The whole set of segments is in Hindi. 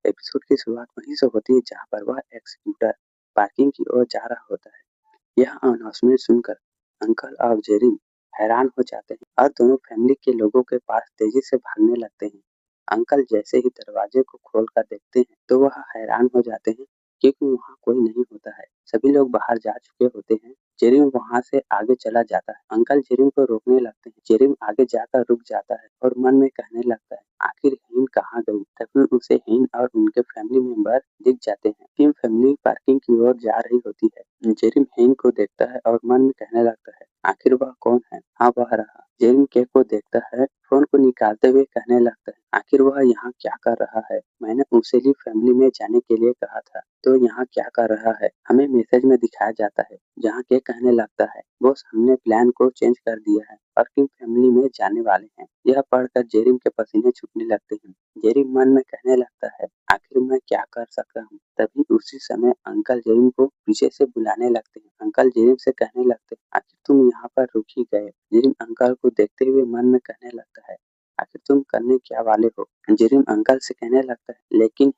एपिसोड की शुरुआत वहीं से होती है जहाँ पर वह एग्जीक्यूटर पार्किंग की ओर जा रहा होता है। यह अनाउंसमेंट सुनकर अंकल और जेरी हैरान हो जाते हैं और दोनों फैमिली के लोगों के पास तेजी से भागने लगते हैं। अंकल जैसे ही दरवाजे को खोलकर देखते हैं तो वह हैरान हो जाते हैं क्योंकि वहाँ कोई नहीं होता है। सभी लोग बाहर जा चुके होते हैं। जेरिम वहाँ से आगे चला जाता है। अंकल जेरिम को रोकने लगते हैं। जेरिम आगे जाकर रुक जाता है और मन में कहने लगता है, आखिर हीन कहाँ गई? तभी उसे हीन और उनके फैमिली मेंबर दिख जाते हैं। टीम फैमिली पार्किंग की ओर जा रही होती है। जेरिम हीन को देखता है और मन में कहने लगता है, आखिर वह कौन है? हाँ, वह रहा। जेरिम केक को देखता है, फोन को निकालते हुए कहने लगता है, आखिर वह यहाँ क्या कर रहा है? मैंने उसे भी फैमिली में जाने के लिए कहा था, तो यहाँ क्या कर रहा है? हमें मैसेज में दिखाया जाता है, जहाँ केक कहने लगता है, बॉस हमने प्लान को चेंज कर दिया है और किंग फैमिली में जाने वाले हैं। यह पढ़कर जेरिम के पसीने छूटने लगते हैं। जेरिम मन में कहने लगता है, आखिर मैं क्या कर सकता हूँ? तभी उसी समय अंकल जेरिम को पीछे से बुलाने लगते हैं। अंकल जेरिम से कहने लगते हैं, आखिर तुम यहाँ पर रुक ही गए। जेरिम अंकल को देखते हुए मन में कहने लगता है, आखिर तुम करने क्या वाले हो? जेरिम अंकल से कहने लगता है, लेकिन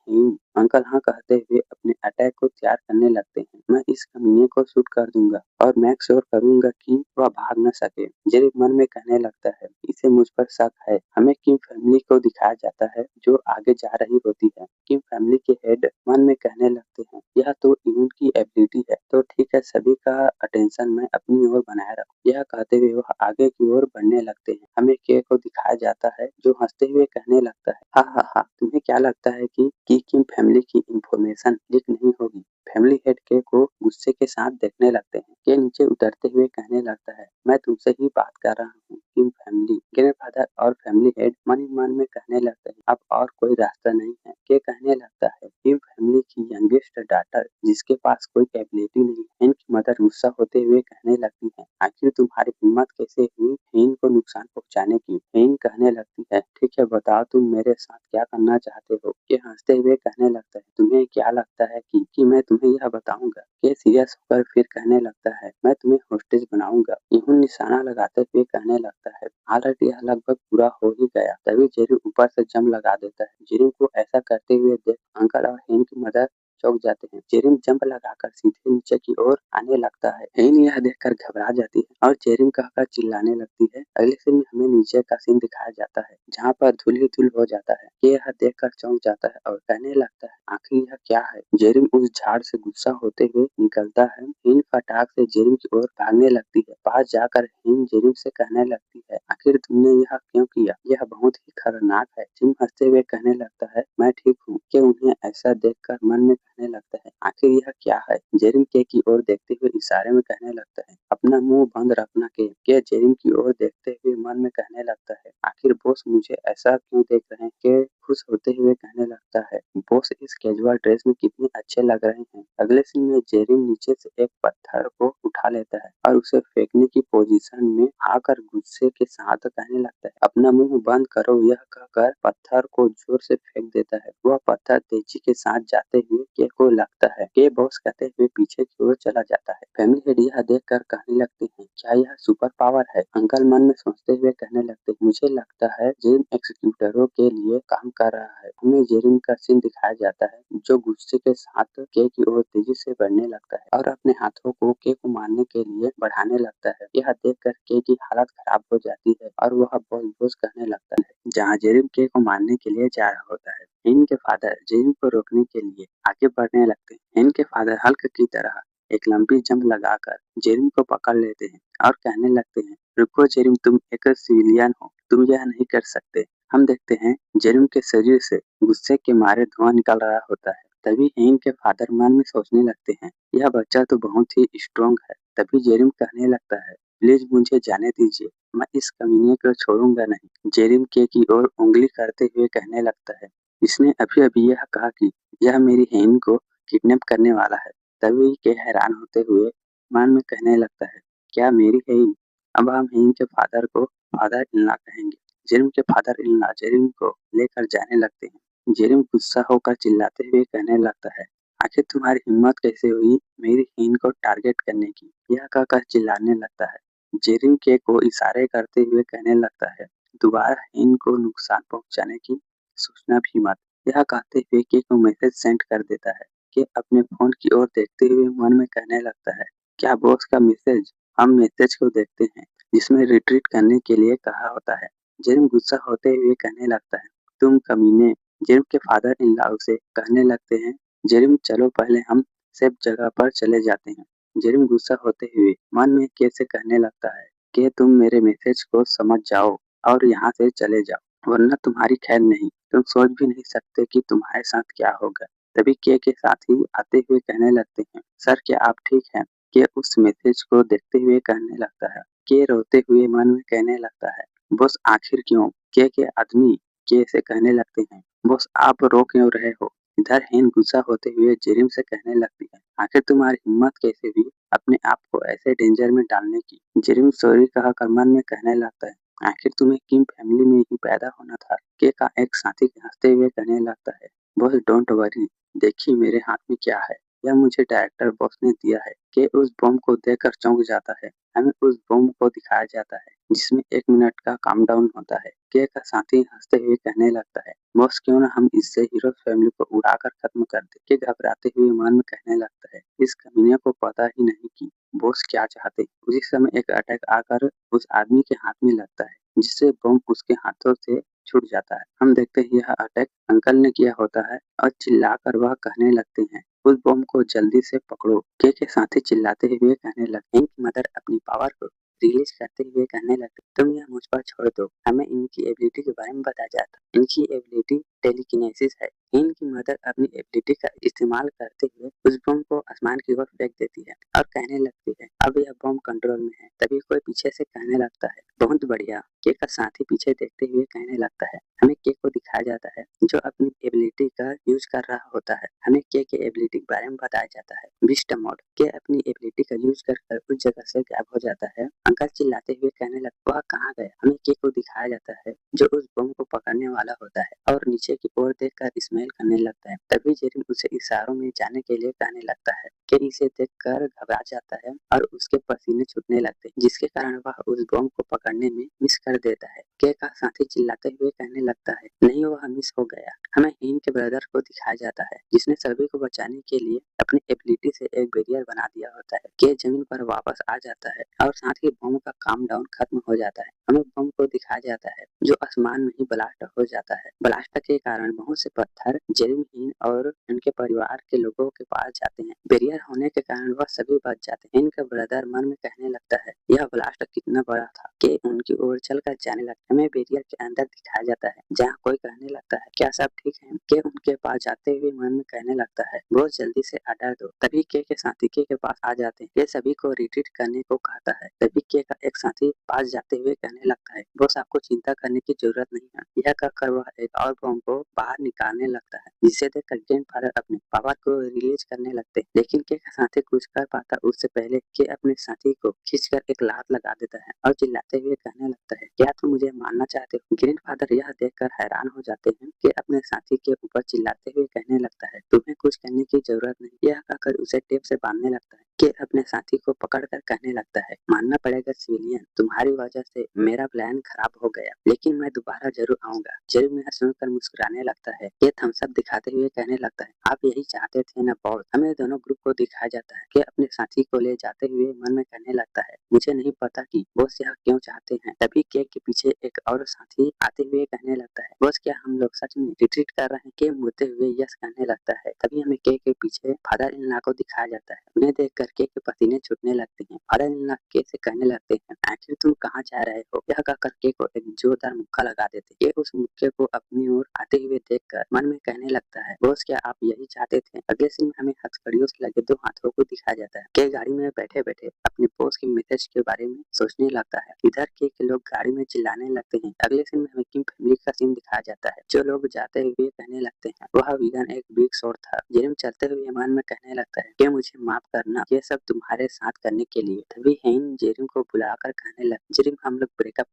अंकल हाँ कहते हुए अपने अटैक को तैयार करने लगते हैं। मैं इस कमीने को शूट कर दूंगा और मेक श्योर करूंगा कि वह भाग न सके। जेरिम मन में कहने लगता है, इसे मुझ पर शक है। हमें किम फैमिली को दिखाया जाता है जो आगे जा रही होती है। किम फैमिली के हेड मन में कहने लगते हैं, यह तो इम्यून की एबिलिटी है, तो ठीक है, सभी का अटेंशन मैं अपनी ओर बनाए रखूं। यह कहते हुए वह आगे की ओर बढ़ने लगते हैं। हमें के को दिखाया जाता है जो हंसते हुए कहने लगता है, हा हा हा, तुम्हें क्या लगता है कि किम फैमिली की इंफॉर्मेशन लीक नहीं होगी? फैमिली हेड के को गुस्से के साथ देखने लगते हैं। के नीचे उतरते हुए कहने लगता है, मैं तुमसे ही बात कर रहा हूँ। किम फैमिली ग्रैंडफादर और फैमिली हेड मन ही मन में कहने लगते हैं, अब और कोई रास्ता नहीं है। के कहने लगता है, किम फैमिली की यंगेस्ट डॉटर जिसके पास कोई एबिलिटी नहीं है। इनकी मदर गुस्सा होते हुए कहने लगती है, आखिर तुम्हारी हिम्मत कैसे हुई हेन को नुकसान पहुंचाने की? हेन कहने लगती है, ठीक है, बताओ तुम मेरे साथ क्या करना चाहते हो? ये हंसते हुए कहने लगता है, तुम्हें क्या लगता है कि मैं तुम्हें यह बताऊंगा? ये सीरियस होकर फिर कहने लगता है, मैं तुम्हें होस्टेज बनाऊंगा। यूं निशाना लगाते हुए कहने लगता है, हालांकि यह लगभग पूरा हो ही गया। तभी जेरी ऊपर से जंप लगा देता है। जेरी को ऐसा करते हुए देख अंकल और हेन की मदर चौंक जाते हैं। जेरिम जंप लगाकर सीधे नीचे की ओर आने लगता है। हेन यह देखकर घबरा जाती है और जेरिम कहकर चिल्लाने लगती है। अगले सीन में हमें नीचे का सीन दिखाया जाता है जहाँ पर धूल ही धूल हो जाता है। ये यह देखकर चौंक जाता है और कहने लगता है, आखिर यह क्या है? जेरिम उस झाड़ से गुस्सा होते हुए निकलता है। हिन फटाक से जेरिम की ओर भागने लगती है। पास जाकर हिन जेरिम से कहने लगती है, आखिर तुमने यह क्यों किया? यह बहुत ही खतरनाक है। जिम हंसते हुए कहने लगता है, मैं ठीक हूँ। के उन्हें ऐसा देखकर मन में कहने लगता है, आखिर यह क्या है? जेरिम के की ओर देखते हुए इशारे में कहने लगता है, अपना मुंह बंद रखना के जेरिम की ओर देखते हुए मन में कहने लगता है, आखिर बॉस मुझे ऐसा क्यों देख रहे हैं? के खुश होते हुए कहने लगता है, बॉस इस कैजुअल ड्रेस में कितने अच्छे लग रहे हैं। अगले सीन में जेरिम नीचे से एक पत्थर को उठा लेता है और उसे फेंकने की पोजीशन में आकर गुस्से के साथ कहने लगता है, अपना मुंह बंद करो। यह कहकर पत्थर को जोर से फेंक देता है। वह पत्थर तेजी के साथ जाते हुए के को लगता है। के बॉस कहते हुए पीछे की ओर चला जाता है। फैमिली हेड यह देखकर कहने लगते हैं, क्या यह सुपर पावर है? अंकल मन में सोचते हुए कहने लगते हैं, मुझे लगता है जेरिम एक्जीक्यूटरों के लिए काम कर रहा है। हमें जेरिम का सीन दिखाया जाता है जो गुस्से के साथ के की ओर तेजी से बढ़ने लगता है और अपने हाथों को के को मारने के लिए बढ़ाने लगता है। यह देखकर के की हालत खराब हो जाती है और वह बॉस बॉस कहने लगता है, जहाँ जेरिम के को मारने के लिए जा रहा होता है। हेन के फादर जेरिम को रोकने के लिए आगे बढ़ने लगते हैं। हेन के फादर हल्क की तरह एक लंबी जंप लगाकर जेरिम को पकड़ लेते हैं और कहने लगते हैं, रुको जेरिम, तुम एक सिविलियन हो, तुम यह नहीं कर सकते। हम देखते हैं जेरिम के शरीर से गुस्से के मारे धुआं निकल रहा होता है। तभी हेन के फादर मन में सोचने लगते हैं, यह बच्चा तो बहुत ही स्ट्रॉन्ग है। तभी जेरिम कहने लगता है, प्लीज मुझे जाने दीजिए, मैं इस कमीने को छोड़ूंगा नहीं। जेरिम के की ओर उंगली करते हुए कहने लगता है, इसने अभी अभी यह कहा कि यह मेरी हेन को किडनैप करने वाला है। तभी के हैरान होते हुए मन में कहने लगता है, क्या मेरी हेन? अब हम हेन के फादर को फादर इल्ला कहेंगे। जेरिम के फादर इल्ला जेरिम को लेकर जाने लगते हैं। जेरिम गुस्सा होकर चिल्लाते हुए कहने लगता है, आखिर तुम्हारी हिम्मत कैसे हुई मेरी हेन को टारगेट करने की? यह कहकर चिल्लाने लगता है। जेरिम के को इशारे करते हुए कहने लगता है, दोबारा हेन को नुकसान पहुंचाने की सोचना भी मत। यह कहते हुए के को मैसेज सेंड कर देता है। के अपने फोन की ओर देखते हुए मन में कहने लगता है, क्या बॉस का मैसेज? हम मैसेज को देखते हैं जिसमें रिट्रीट करने के लिए कहा होता है। जेरिम गुस्सा होते हुए कहने लगता है, तुम कमीने। जेरिम के फादर इन लॉ उसे कहने लगते हैं, जेरिम चलो पहले हम सेफ जगह पर चले जाते हैं। जेरिम गुस्सा होते हुए मन में के से कहने लगता है कि तुम मेरे मैसेज को समझ जाओ और यहाँ से चले जाओ, वरना तुम्हारी खैर नहीं। तुम सोच भी नहीं सकते कि तुम्हारे साथ क्या होगा। तभी के साथी आते हुए कहने लगते हैं, सर क्या आप ठीक हैं? के उस मैसेज को देखते हुए कहने लगता है। के रोते हुए मन में कहने लगता है, बॉस आखिर क्यों? के आदमी के से कहने लगते हैं, बॉस आप रो क्यों रहे हो? इधर हेन गुस्सा होते हुए जेरिम से कहने लगती है, आखिर तुम्हारी हिम्मत कैसे हुई अपने आप को ऐसे डेंजर में डालने की? जेरिम सॉरी कहकर मन में कहने लगता है, आखिर तुम्हें किम फैमिली में ही पैदा होना था। के का एक साथी हंसते हुए कहने लगता है, बॉस डोंट वरी, देखिए मेरे हाथ में क्या है। यह मुझे डायरेक्टर बॉस ने दिया है। के उस बम को देखकर चौंक जाता है। हमें उस बम को दिखाया जाता है जिसमें 1 मिनट का काउंटडाउन होता है। के का साथी हंसते हुए कहने लगता है, बॉस क्यों ना हम इससे हीरो फैमिली को उड़ाकर खत्म कर दे। के घबराते हुए मन में कहने लगता है, इस कमीने को पता ही नहीं कि बॉस क्या चाहते। उसी समय एक अटैक आकर उस आदमी के हाथ में लगता है जिससे बम उसके हाथों से छूट जाता है। हम देखते हैं यह अटैक अंकल ने किया होता है और चिल्लाकर वह कहने लगते हैं, उस बम को जल्दी से पकड़ो। के साथी चिल्लाते हुए कहने लगते हैं, इनकी मदर अपनी पावर को रिलीज करते हुए कहने लगते, तुम यह मुझ पर छोड़ दो, हमें इनकी एबिलिटी के बारे में बताया जाता। इनकी एबिलिटी टेलीकिनेसिस है। इनकी मदर अपनी एबिलिटी का इस्तेमाल करते हुए उस बम को आसमान की ओर फेंक देती है और कहने लगती है, अब यह बम कंट्रोल में है। तभी कोई पीछे से कहने लगता है, बहुत बढ़िया। के का साथी पीछे देखते हुए कहने लगता है, हमें के को दिखाया जाता है जो अपनी एबिलिटी का यूज कर रहा होता है। हमें के एबिलिटी के बारे में बताया जाता है, बिस्ट मोड। के अपनी एबिलिटी का यूज कर उस जगह से गायब हो जाता है। अंकल चिल्लाते हुए कहने लगता है, वह कहाँ गया? हमें के को दिखाया जाता है जो उस बम को पकड़ने वाला होता है और नीचे की ओर देखकर स्माइल करने लगता है। तभी जेरिन उसे इशारों में जाने के लिए कहने लगता है। के इसे देखकर घबरा जाता है और उसके पसीने छूटने लगते हैं जिसके कारण वह उस बम को पकड़ने में मिस कर देता है। के का साथी चिल्लाते हुए कहने लगता है, नहीं वह मिस हो गया। हमें हीन के ब्रदर को दिखाया जाता है जिसने सभी को बचाने के लिए अपनी एबिलिटी से एक बैरियर बना दिया होता है। के जमीन पर वापस आ जाता है और साथ ही बम का काम डाउन खत्म हो जाता है। हमें बम को दिखाया जाता है जो आसमान में ही ब्लास्ट हो जाता है। ब्लास्ट के कारण बहुत से पत्थर जेरिम हीन और उनके परिवार के लोगों के पास जाते हैं। बैरियर होने के कारण वह सभी बच जाते हैं। इनका ब्रदर मन में कहने लगता है, यह ब्लास्ट कितना बड़ा था। के उनकी ओर चलकर जाने लगता है। हमें बैरियर के अंदर दिखाया जाता है जहाँ कोई कहने लगता है, क्या सब ठीक है? के उनके पास जाते हुए मन में कहने लगता है, बहुत जल्दी से ऑर्डर दो। तभी के साथी के पास आ जाते हैं। ये सभी को रिट्रीट करने को कहता है। तभी के का एक साथी पास जाते हुए कहने लगता है, बॉस आपको चिंता करने की जरूरत नहीं है। यह कहकर वह एक और बम को बाहर निकालने लगता है जिसे देखकर ग्रैंडफादर अपने पावर को रिलीज करने लगते हैं। लेकिन के साथी कुछ कर पाता उससे पहले के अपने साथी को खींचकर एक लात लगा देता है और चिल्लाते हुए कहने लगता है, क्या तुम मुझे मारना चाहते हो? ग्रैंडफादर यह देखकर हैरान हो जाते हैं कि अपने साथी के ऊपर चिल्लाते हुए कहने लगता है, तुम्हें कुछ करने की जरूरत नहीं। यह कहकर उसे टेप से बांधने लगता है। के अपने साथी को पकड़कर कहने लगता है, मानना पड़ेगा सिविलियन, तुम्हारी वजह से मेरा प्लान खराब हो गया, लेकिन मैं दोबारा जरूर आऊंगा। जेरिम यह सुनकर मुस्कुराने लगता है। ये थम्स अप दिखाते हुए कहने लगता है, आप यही चाहते थे ना बॉस। हमें दोनों ग्रुप को दिखाया जाता है कि अपने साथी को ले जाते हुए मन में कहने लगता है, मुझे नहीं पता कि बॉस यह क्यों चाहते हैं। तभी केक के पीछे एक और साथी आते हुए कहने लगता है, बॉस क्या हम लोग सच में रिट्रीट कर रहे हैं? के मुड़ते हुए यस कहने लगता है। तभी हमें केक के पीछे फादर इन लॉ को दिखाया जाता है। उन्हें देखकर केक के पसीने छूटने लगते हैं। फादर इन लॉ केक से कहने लगते हैं, आखिर तुम कहाँ जा रहे हो? यह कहकर केक को एक जोरदार मुक्का लगा देते। केक उस मुक्के को अपनी ओर आते हुए देखकर मन में कहने लगता है, बॉस क्या आप यही चाहते थे? अगले सीन में हमें हथकड़ियों से लगे दो हाथों को दिखाया जाता है। केक गाड़ी में बैठे बैठे अपने बॉस के मैसेज के बारे में सोचने लगता है। इधर के लोग गाड़ी में चिल्लाने लगते हैं। अगले सीन में हमें किम फैमिली का सीन दिखाया जाता है। जो लोग जाते हुए कहने लगते हैं, वह विलन एक बिग शॉट था। जेरिम चलते हुए मन में कहने लगता है कि मुझे माफ करना, ये सब तुम्हारे साथ करने के लिए। तभी हेन जेरिम को बुलाकर कहने लगा, जेरिम हम लोग ब्रेकअप